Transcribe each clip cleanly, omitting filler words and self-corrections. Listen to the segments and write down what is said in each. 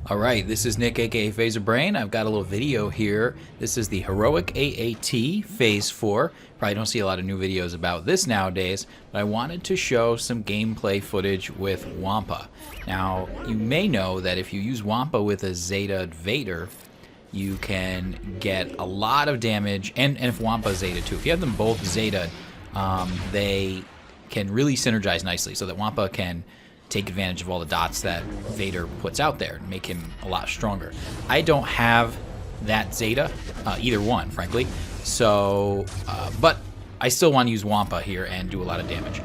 Alright, this is Nick aka Phaserbrain. I've got a little video here. This is the Heroic AAT Phase 4. Probably don't see a lot of new videos about this nowadays, but I wanted to show some gameplay footage with Wampa. Now, you may know that if you use Wampa with a zeta'd Vader, you can get a lot of damage, and if Wampa zeta'd too. If you have them both zeta'd, they can really synergize nicely so that Wampa can take advantage of all the dots that Vader puts out there and make him a lot stronger. I don't have that Zeta, either one, frankly. So, but I still want to use Wampa here and do a lot of damage.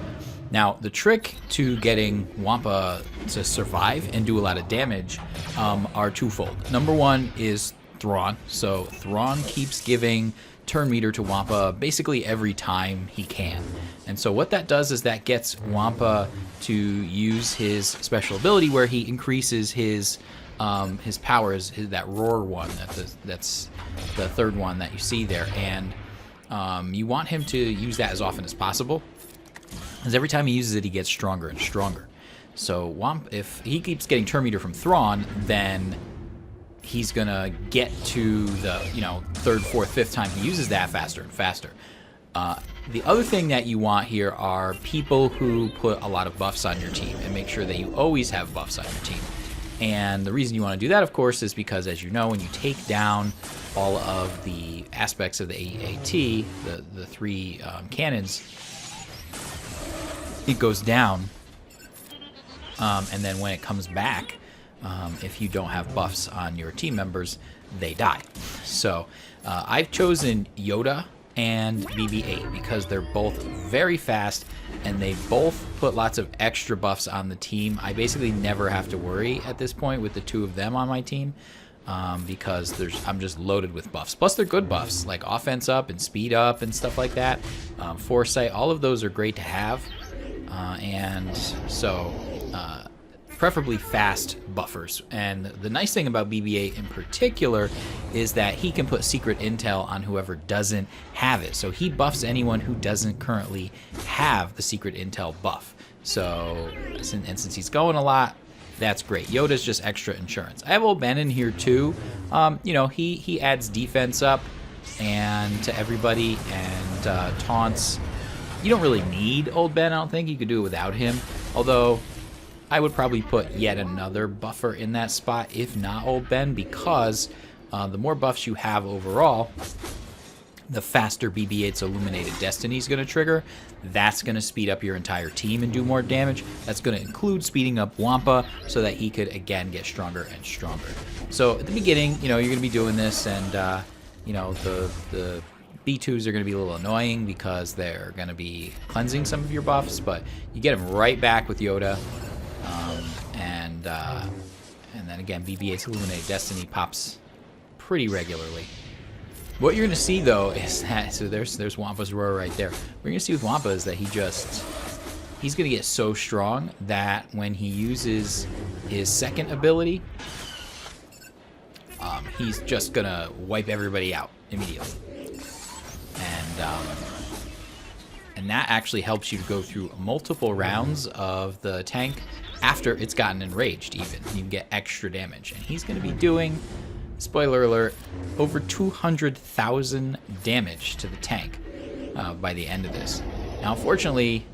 Now, the trick to getting Wampa to survive and do a lot of damage are twofold. Number one is Thrawn. So Thrawn keeps giving turn meter to Wampa basically every time he can. And so what that does is that gets Wampa to use his special ability where he increases his powers, that roar one, that's the third one that you see there. And you want him to use that as often as possible, because every time he uses it, he gets stronger and stronger. So Wampa, if he keeps getting turn meter from Thrawn, then he's gonna get to the third, fourth, fifth time he uses that faster and faster. The other thing that you want here are people who put a lot of buffs on your team and make sure that you always have buffs on your team. And the reason you want to do that, of course, is because, as you know, when you take down all of the aspects of the AAT, the three cannons, it goes down, and then when it comes back, if you don't have buffs on your team members, they die. So I've chosen Yoda and BB-8 because they're both very fast and they both put lots of extra buffs on the team. I basically never have to worry at this point with the two of them on my team because I'm just loaded with buffs. Plus they're good buffs, like offense up and speed up and stuff like that. Foresight, all of those are great to have. And so preferably fast buffers. And the nice thing about BB-8 in particular is that he can put secret intel on whoever doesn't have it. So he buffs anyone who doesn't currently have the secret intel buff. So, and since he's going a lot, that's great. Yoda's just extra insurance. I have Old Ben in here too. He adds defense up and to everybody and taunts. You don't really need Old Ben, I don't think. You could do it without him. Although I would probably put yet another buffer in that spot, if not Old Ben, because the more buffs you have overall, the faster BB-8's Illuminated Destiny is going to trigger. That's going to speed up your entire team and do more damage. That's going to include speeding up Wampa so that he could, again, get stronger and stronger. So at the beginning, you're going to be doing this, and, the B2s are going to be a little annoying because they're going to be cleansing some of your buffs, but you get them right back with Yoda. And then again, BB-8's Illuminated Destiny pops pretty regularly. What you're going to see though is that, so there's Wampa's roar right there. What you're going to see with Wampa is that he's going to get so strong that when he uses his second ability, he's just going to wipe everybody out immediately. And that actually helps you to go through multiple rounds of the tank after it's gotten enraged even. You can get extra damage. And he's going to be doing, spoiler alert, over 200,000 damage to the tank by the end of this. Now, unfortunately,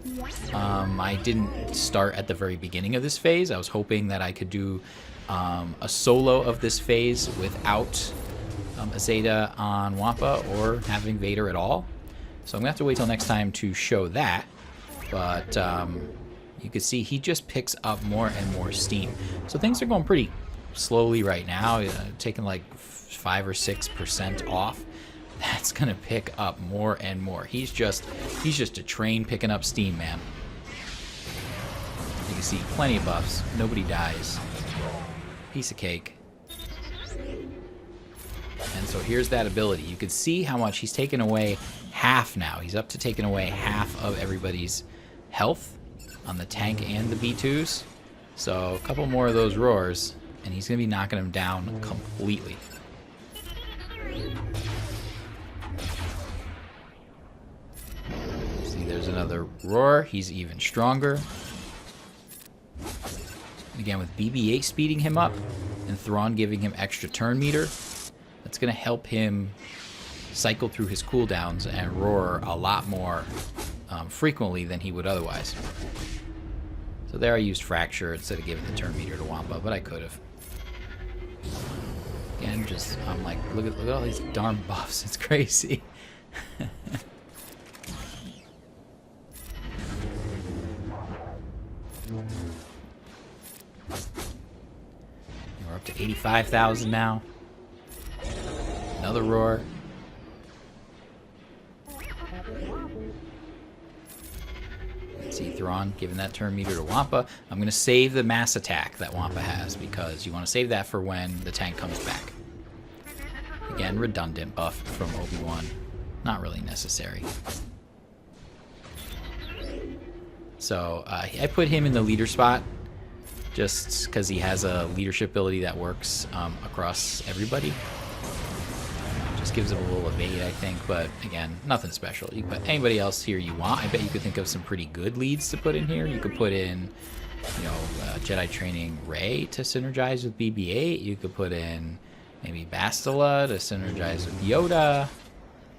I didn't start at the very beginning of this phase. I was hoping that I could do a solo of this phase without a Zeta on Wampa or having Vader at all. So I'm going to have to wait till next time to show that. But you can see he just picks up more and more steam. So things are going pretty slowly right now, taking like 5 or 6% off. That's going to pick up more and more. He's just a train picking up steam, man. You can see plenty of buffs. Nobody dies. Piece of cake. And so here's that ability. You can see how much he's taken away half now. He's up to taking away half of everybody's health on the tank and the B2s. So a couple more of those roars, and he's going to be knocking them down completely. See, there's another roar. He's even stronger. Again, with BB-8 speeding him up, and Thrawn giving him extra turn meter, that's going to help him cycle through his cooldowns and roar a lot more frequently than he would otherwise. So there I used Fracture instead of giving the turn meter to Wampa, but I could have. Again, just, I'm like, look at all these darn buffs. It's crazy. We're up to 85,000 now. Another roar. Let's see, Thrawn giving that turn meter to Wampa. I'm going to save the mass attack that Wampa has because you want to save that for when the tank comes back. Again, redundant buff from Obi-Wan. Not really necessary. So I put him in the leader spot just because he has a leadership ability that works across everybody. Just gives him a little evade, I think, but again, nothing special. You can put anybody else here you want. I bet you could think of some pretty good leads to put in here. You could put in, you know, Jedi Training Rey to synergize with BB-8. You could put in maybe Bastila to synergize with Yoda.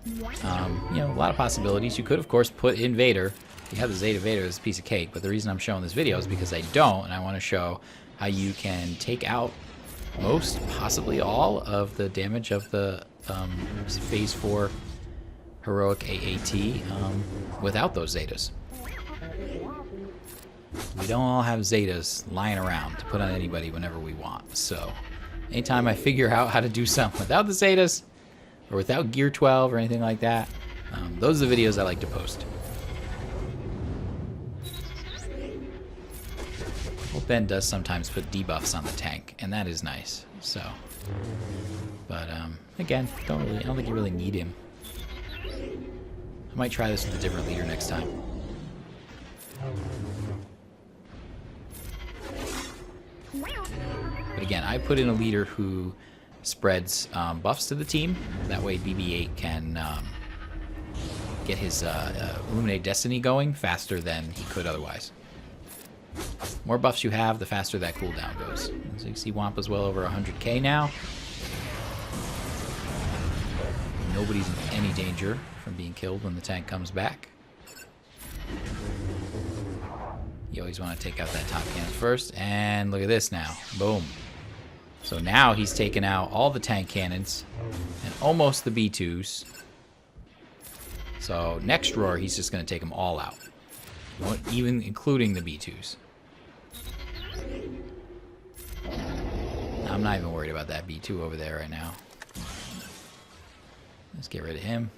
You know, a lot of possibilities. You could, of course, put in Vader. You have the Zeta Vader as a piece of cake, but the reason I'm showing this video is because I don't, and I want to show how you can take out most, possibly all, of the damage of the Phase 4 Heroic AAT without those Zetas. We don't all have Zetas lying around to put on anybody whenever we want, so anytime I figure out how to do something without the Zetas, or without Gear 12 or anything like that, those are the videos I like to post. Well, Ben does sometimes put debuffs on the tank, and that is nice. So, but again, I don't think you really need him. I might try this with a different leader next time. But again, I put in a leader who spreads buffs to the team. That way BB-8 can get his Illuminate Destiny going faster than he could otherwise. More buffs you have, the faster that cooldown goes. So you can see Wampa's well over 100k now. Nobody's in any danger from being killed when the tank comes back. You always want to take out that top cannon first. And look at this now. Boom. So now he's taken out all the tank cannons and almost the B2s. So next roar, he's just going to take them all out. Even including the B2s. I'm not even worried about that B2 over there right now. Let's get rid of him.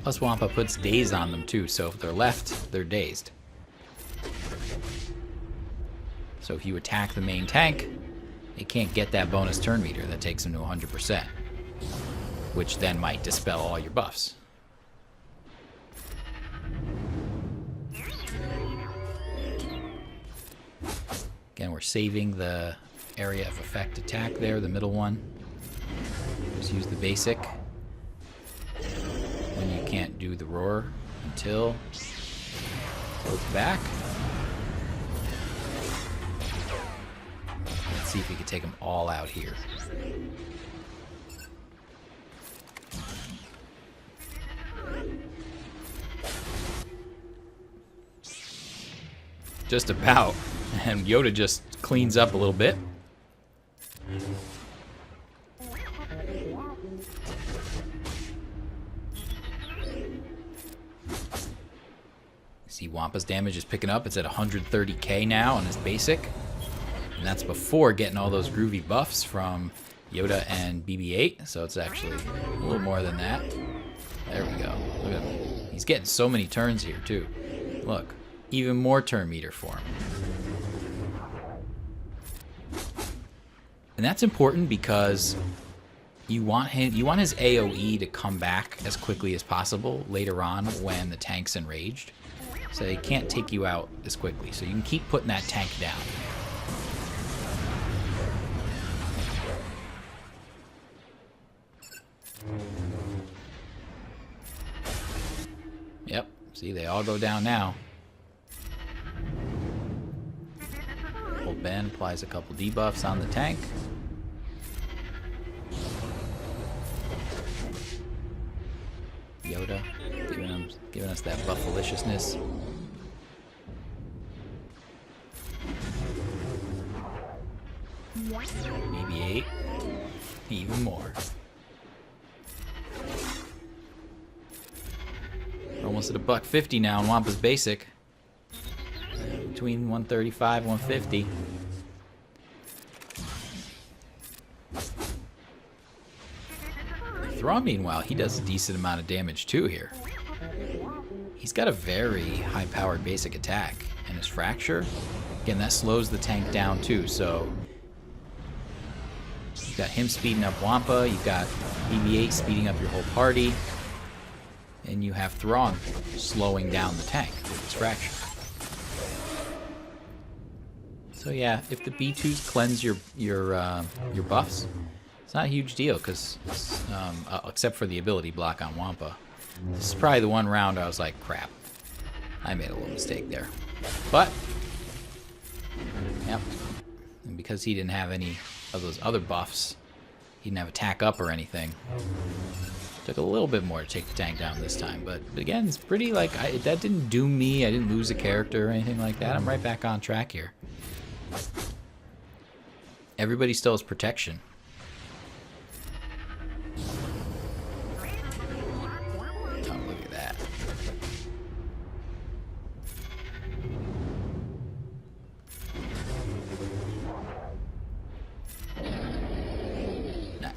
Plus Wampa puts daze on them too, so if they're left, they're dazed. So if you attack the main tank, it can't get that bonus turn meter that takes them to 100%. Which then might dispel all your buffs. Again, we're saving the area of effect attack there, the middle one. Just use the basic when you can't do the roar until it's back. Let's see if we can take them all out here. Just about. And Yoda just cleans up a little bit. See, Wampa's damage is picking up. It's at 130k now on his basic. And that's before getting all those groovy buffs from Yoda and BB-8. So it's actually a little more than that. There we go. Look at him. He's getting so many turns here, too. Look. Even more turn meter for him. And that's important because you want his AoE to come back as quickly as possible later on when the tank's enraged. So they can't take you out as quickly. So you can keep putting that tank down. Yep. See, they all go down now. Ben applies a couple debuffs on the tank. Yoda giving us that buff-aliciousness. Maybe 8. Even more. We're almost at $1.50 now in Wampa's basic. Between 135 and 150. Thrawn, meanwhile, he does a decent amount of damage too here. He's got a very high-powered basic attack, and his fracture, again, that slows the tank down too. So you've got him speeding up Wampa, you've got BB-8 speeding up your whole party, and you have Thrawn slowing down the tank with his fracture. So yeah, if the B2s cleanse your buffs, it's not a huge deal, because except for the ability block on Wampa. This is probably the one round I was like, crap, I made a little mistake there. But, yep, and because he didn't have any of those other buffs, he didn't have attack up or anything. Took a little bit more to take the tank down this time, but again, it's pretty like, that didn't doom me, I didn't lose a character or anything like that. I'm right back on track here. Everybody still has protection.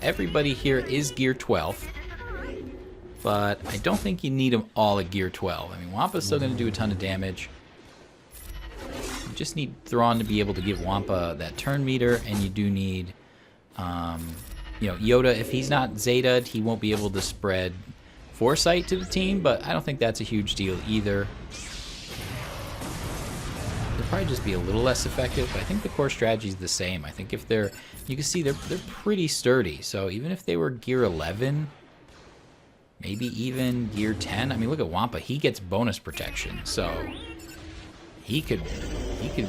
Everybody here is gear 12, but I don't think you need them all at gear 12. I mean, Wampa's still going to do a ton of damage. You just need Thrawn to be able to give Wampa that turn meter, and you do need, you know, Yoda. If he's not zeta'd, he won't be able to spread foresight to the team, but I don't think that's a huge deal either. They'll probably just be a little less effective, but I think the core strategy is the same. I think if they're, you can see they're pretty sturdy. So even if they were gear 11, maybe even gear 10. I mean, look at Wampa. He gets bonus protection, so he could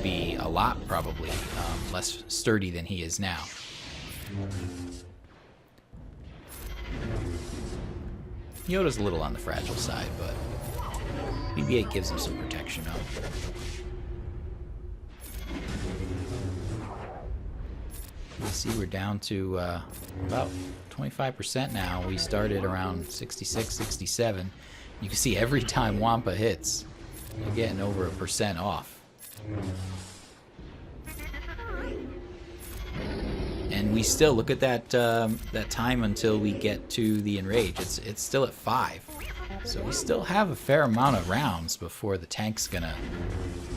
be a lot probably less sturdy than he is now. Yoda's a little on the fragile side, but BB-8 gives him some protection up. You see we're down to about 25% now. We started around 66, 67. You can see every time Wampa hits, you're getting over 1% off. And we still, look at that that time until we get to the enrage. It's still at 5. So we still have a fair amount of rounds before the tank's gonna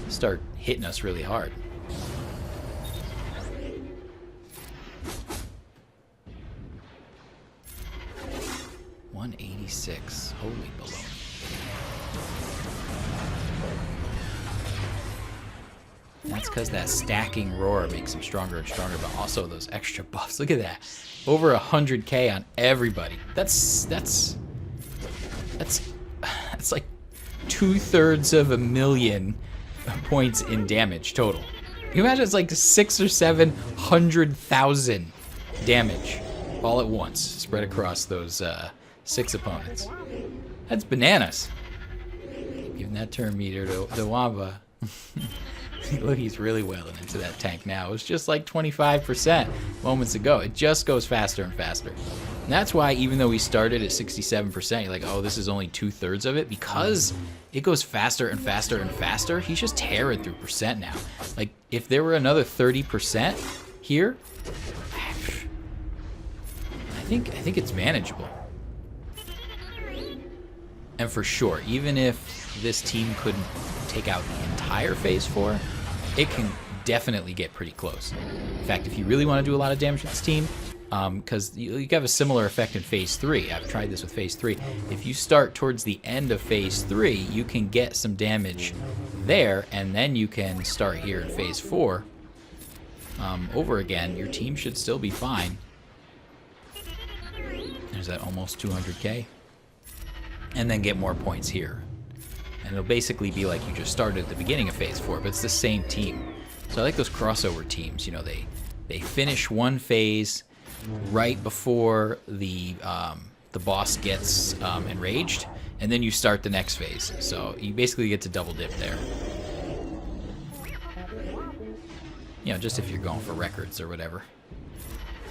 start hitting us really hard. $186. Holy baloney. That's because that stacking roar makes him stronger and stronger, but also those extra buffs. Look at that. Over 100k on everybody. That's like 2/3 of a million points in damage total. Can you imagine? It's like 600,000 or 700,000 damage all at once, spread across those 6 opponents. That's bananas. Giving that turn meter to Wampa. Look, he's really wailing into that tank now. It was just like 25% moments ago. It just goes faster and faster. And that's why, even though we started at 67%, you're like, oh, this is only 2/3 of it. Because it goes faster and faster and faster, he's just tearing through percent now. Like, if there were another 30% here, I think it's manageable. And for sure, even if this team couldn't take out the entire Phase 4, it can definitely get pretty close. In fact, if you really want to do a lot of damage with this team, because you have a similar effect in Phase 3. I've tried this with Phase 3. If you start towards the end of Phase 3, you can get some damage there, and then you can start here in Phase 4 over again. Your team should still be fine. There's that almost 200k. And then get more points here. And it'll basically be like you just started at the beginning of Phase 4, but it's the same team. So I like those crossover teams. You know, they finish one phase right before the boss gets enraged, and then you start the next phase. So you basically get to double dip there. You know, just if you're going for records or whatever.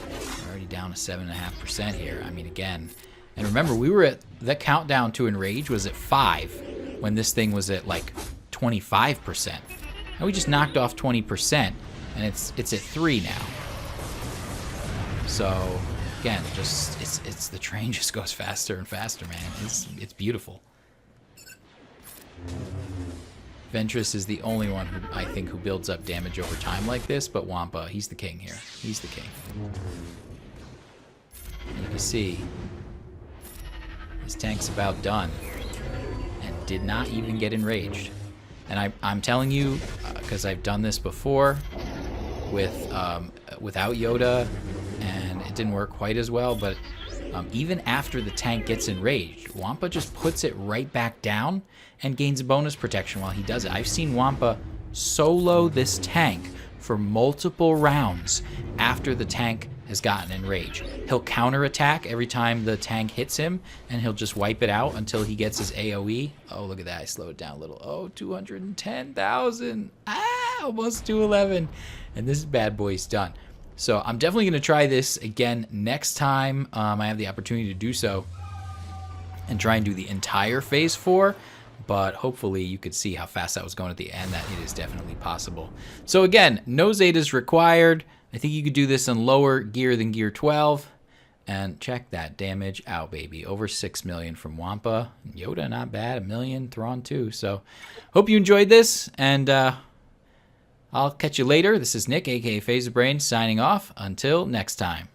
We're already down to 7.5% here. I mean, again, and remember, we were at the countdown to enrage was at 5 when this thing was at like 25%. And we just knocked off 20%, and it's at 3 now. So again, just it's the train just goes faster and faster, man. It's beautiful. Ventress is the only one who I think who builds up damage over time like this, but Wampa, he's the king here. He's the king. And you can see his tank's about done and did not even get enraged. And I'm telling you, because I've done this before with without Yoda, and it didn't work quite as well, but even after the tank gets enraged, Wampa just puts it right back down and gains bonus protection while he does it. I've seen Wampa solo this tank for multiple rounds after the tank has gotten enraged. He'll counterattack every time the tank hits him, and he'll just wipe it out until he gets his AoE. Oh, look at that. I slowed it down a little. Oh, 210,000. Ah, almost 211. And this bad boy's done. So I'm definitely going to try this again next time I have the opportunity to do so and try and do the entire Phase 4. But hopefully you could see how fast that was going at the end, that it is definitely possible. So again, no Zetas required. I think you could do this in lower gear than gear 12. And check that damage out, baby. Over 6 million from Wampa. Yoda, not bad. 1 million. Thrawn, too. So hope you enjoyed this, and I'll catch you later. This is Nick, a.k.a. phaserbrain, signing off. Until next time.